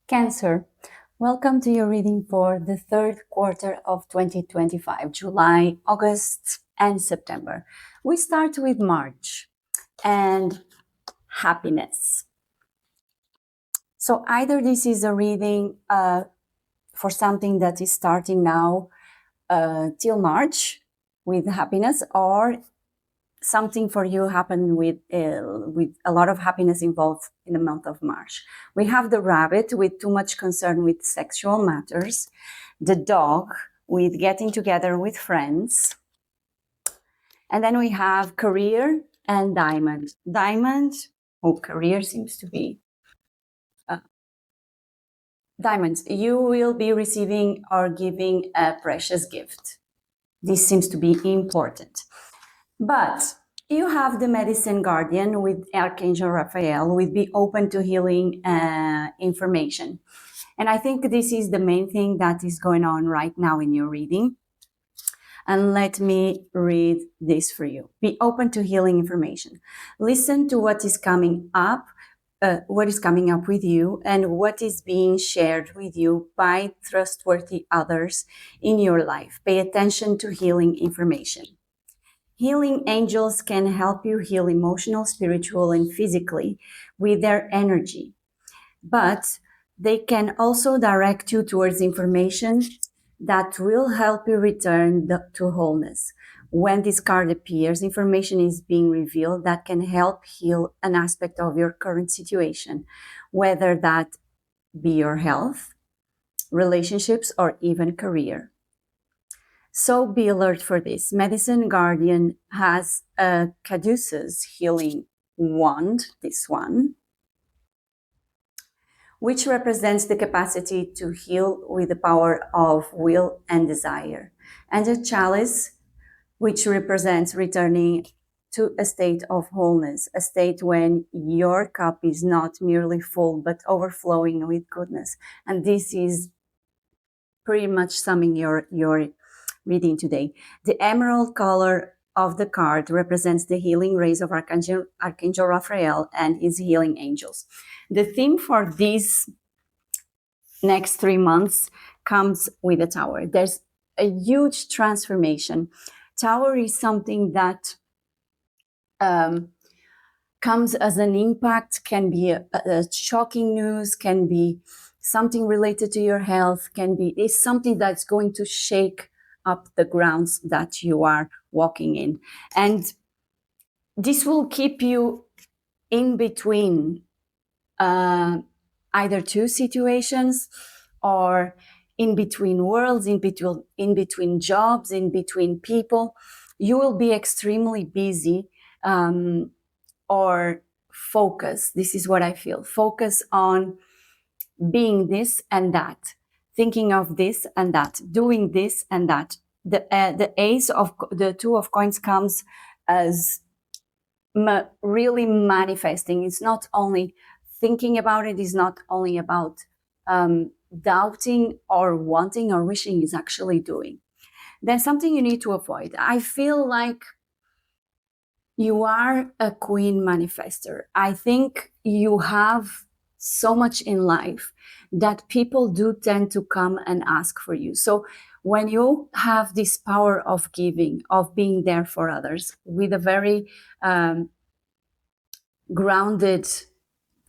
Cancer, welcome to your reading for the third quarter of 2025, July, August, and September. We start with March and happiness. So either this is a reading for something that is starting now till March with happiness, or something for you happened with a lot of happiness involved in the month of March. We have the rabbit with too much concern with sexual matters, the dog with getting together with friends, and then we have career and diamond. Diamond, career seems to be diamonds. You will be receiving or giving a precious gift. This seems to be important. But you have the medicine guardian with Archangel Raphael, with be open to healing information. And I think this is the main thing that is going on right now in your reading. And let me read this for you. Be open to healing information. Listen to what is coming up with you and what is being shared with you by trustworthy others in your life. Pay attention to healing information. Healing angels can help you heal emotional, spiritual, and physically with their energy. But they can also direct you towards information that will help you return to wholeness. When this card appears, information is being revealed that can help heal an aspect of your current situation, whether that be your health, relationships, or even career. So be alert for this. Medicine Guardian has a Caduceus healing wand, this one, which represents the capacity to heal with the power of will and desire. And a chalice, which represents returning to a state of wholeness, a state when your cup is not merely full, but overflowing with goodness. And this is pretty much summing your reading today. The emerald color of the card represents the healing rays of Archangel Raphael and his healing angels. The theme for these next 3 months comes with the Tower. There's a huge transformation. Tower is something that comes as an impact, can be a shocking news, can be something related to your health, it's something that's going to shake up the grounds that you are walking in. And this will keep you in between either two situations, or in between worlds, in between jobs, in between people. You will be extremely busy or focus. This is what I feel. Focus on being this and that, thinking of this and that, doing this and that. The ace of the two of coins comes as really manifesting. It's not only thinking about it, it's not only about doubting or wanting or wishing, is actually doing. Then something you need to avoid. I feel like you are a queen manifester. I think you have so much in life that people do tend to come and ask for you. So when you have this power of giving, of being there for others with a very grounded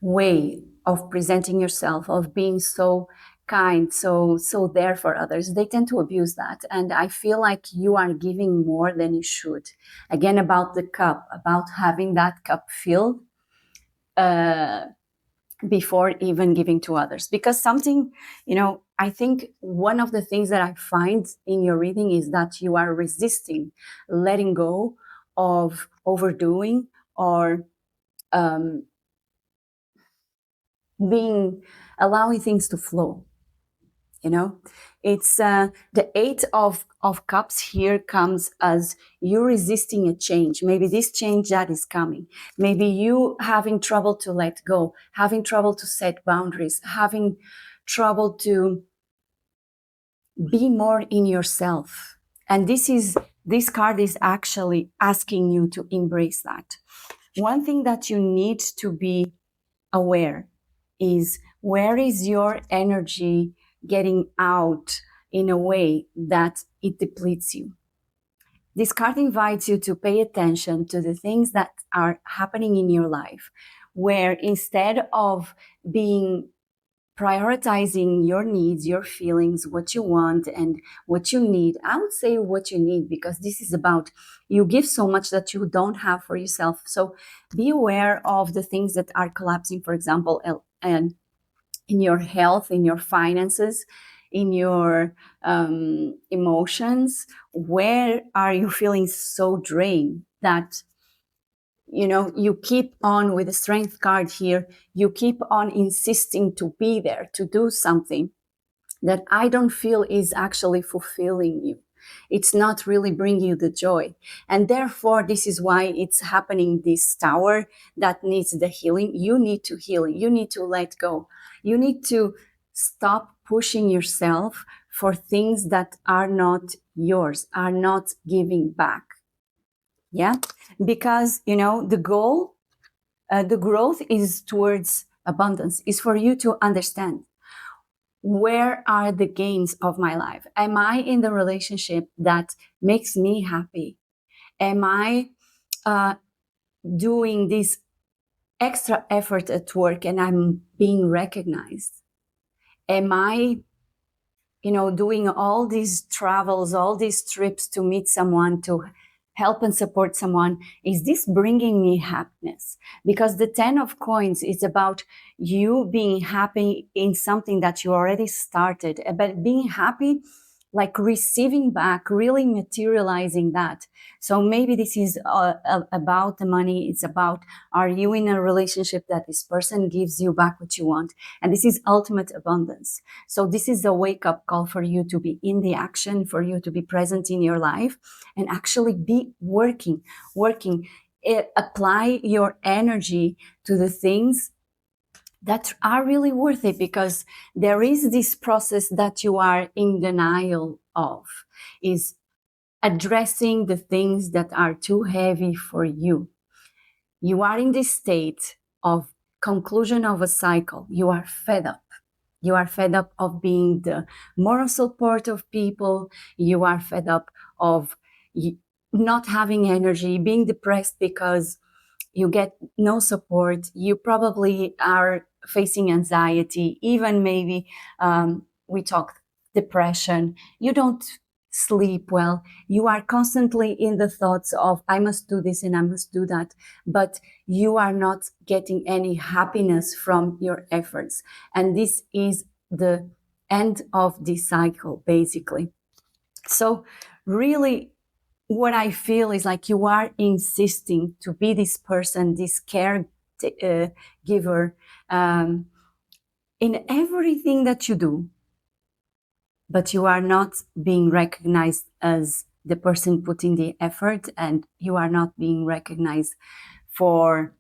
way of presenting yourself, of being so kind, so there for others, they tend to abuse that. And I feel like you are giving more than you should. Again, about the cup, about having that cup filled before even giving to others. Because something, I think one of the things that I find in your reading is that you are resisting letting go of overdoing or allowing things to flow. It's the Eight of Cups here comes as you resisting a change. Maybe this change that is coming. Maybe you having trouble to let go, having trouble to set boundaries, having trouble to be more in yourself. And this card is actually asking you to embrace that. One thing that you need to be aware is Where is your energy getting out in a way that it depletes you? This card invites you to pay attention to the things that are happening in your life, where instead of being prioritizing your needs, your feelings, what you want and what you need. I would say what you need, because this is about you give so much that you don't have for yourself. So be aware of the things that are collapsing, for example, and in your health, in your finances, in your emotions. Where are you feeling so drained that you keep on with the strength card here, you keep on insisting to be there, to do something that I don't feel is actually fulfilling you. It's not really bringing you the joy. And therefore, this is why it's happening, this tower that needs the healing. You need to heal. You need to let go. You need to stop pushing yourself for things that are not yours, are not giving back. Yeah, because the goal, the growth is towards abundance, is for you to understand, where are the gains of my life? Am I in the relationship that makes me happy? Am I doing this extra effort at work and I'm being recognized? Am I doing all these travels, all these trips to meet someone, to help and support someone? Is this bringing me happiness? Because the 10 of coins is about you being happy in something that you already started, but being happy, like receiving back, really materializing that. So maybe this is about the money. It's about, are you in a relationship that this person gives you back what you want? And this is ultimate abundance. So this is a wake-up call for you to be in the action, for you to be present in your life and actually be working. Apply your energy to the things that are really worth it, because there is this process that you are in denial of, is addressing the things that are too heavy for you. You are in this state of conclusion of a cycle. You are fed up. You are fed up of being the moral support of people. You are fed up of not having energy, being depressed because you get no support. You probably are facing anxiety, even maybe we talk depression. You don't sleep well. You are constantly in the thoughts of, I must do this and I must do that. But you are not getting any happiness from your efforts. And this is the end of this cycle, basically. So really, what I feel is like you are insisting to be this person, this care giver, in everything that you do, but you are not being recognized as the person putting the effort, and you are not being recognized for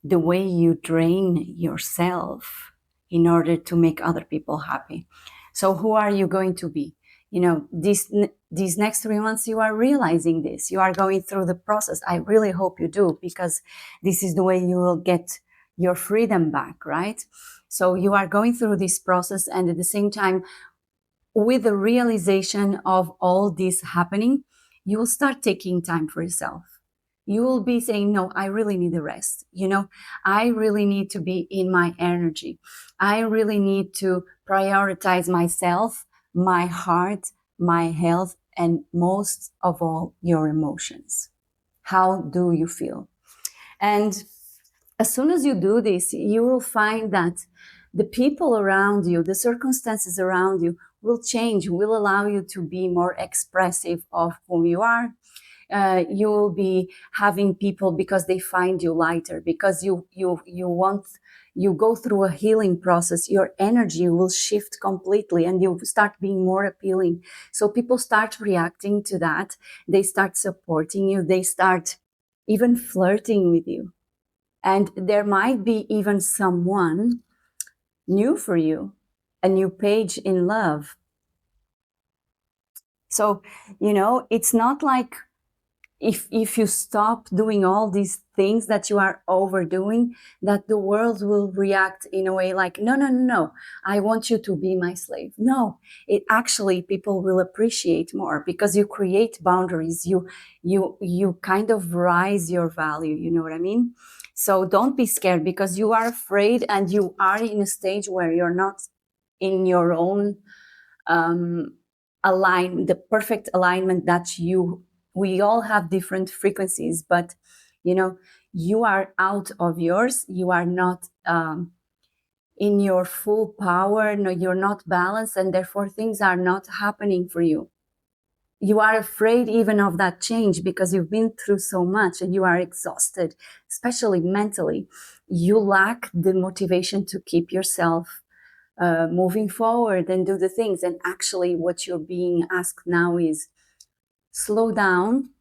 the way you drain yourself in order to make other people happy. So who are you going to be? These next 3 months, you are realizing this. You are going through the process. I really hope you do, because this is the way you will get your freedom back, right? So you are going through this process, and at the same time, with the realization of all this happening, you will start taking time for yourself. You will be saying, no, I really need a rest. I really need to be in my energy. I really need to prioritize myself, my heart, my health, and most of all, your emotions. How do you feel? And as soon as you do this, you will find that the people around you, the circumstances around you will change, will allow you to be more expressive of who you are. You will be having people, because they find you lighter, because you go through a healing process. Your energy will shift completely and you start being more appealing. So people start reacting to that. They start supporting you. They start even flirting with you. And there might be even someone new for you, a new page in love. So, it's not like if you stop doing all these things that you are overdoing, that the world will react in a way like, no, no, no, no, I want you to be my slave. No, it actually, people will appreciate more because you create boundaries. You kind of rise your value. You know what I mean? So don't be scared because you are afraid and you are in a stage where you're not in your own the perfect alignment that we all have different frequencies, but you are out of yours. You are not in your full power. No, you're not balanced, and therefore things are not happening for you. You are afraid even of that change because you've been through so much and you are exhausted, especially mentally. You lack the motivation to keep yourself moving forward and do the things. And actually what you're being asked now is slow down,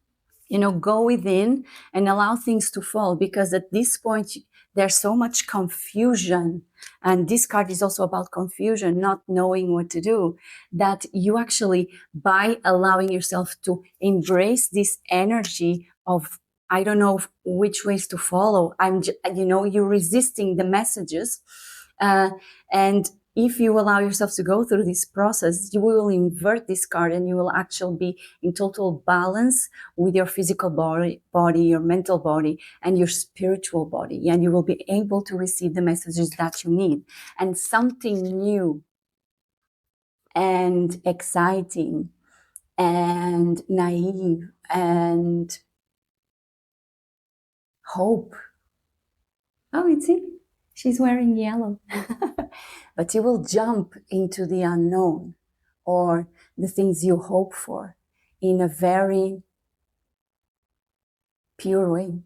go within and allow things to fall, because at this point there's so much confusion, and this card is also about confusion, not knowing what to do, that you actually, by allowing yourself to embrace this energy of, I don't know which ways to follow, you're resisting the messages, and if you allow yourself to go through this process, you will invert this card and you will actually be in total balance with your physical body, your mental body, and your spiritual body. And you will be able to receive the messages that you need. And something new and exciting and naive and hope. Oh, it's it. She's wearing yellow. But you will jump into the unknown, or the things you hope for, in a very pure way.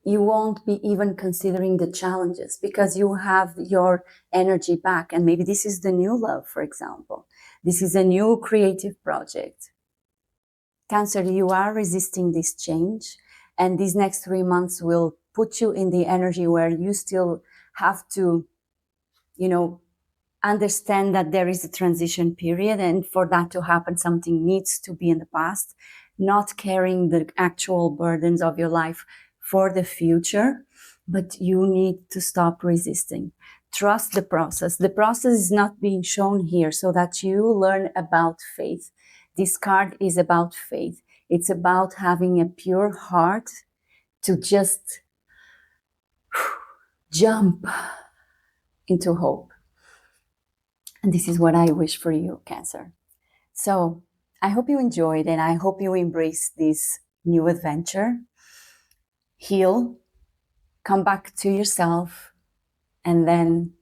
You won't be even considering the challenges because you have your energy back. And maybe this is the new love, for example. This is a new creative project. Cancer, you are resisting this change. And these next 3 months will put you in the energy where you still have to, understand that there is a transition period. And for that to happen, something needs to be in the past, not carrying the actual burdens of your life for the future. But you need to stop resisting. Trust the process. The process is not being shown here so that you learn about faith. This card is about faith. It's about having a pure heart to just jump into hope. And this is what I wish for you, Cancer. So I hope you enjoyed, and I hope you embrace this new adventure. Heal, come back to yourself, and then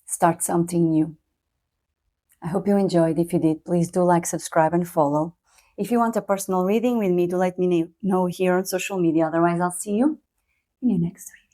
start something new. I hope you enjoyed. If you did, please do like, subscribe, and follow. If you want a personal reading with me, do let me know here on social media. Otherwise, I'll see you in your next week.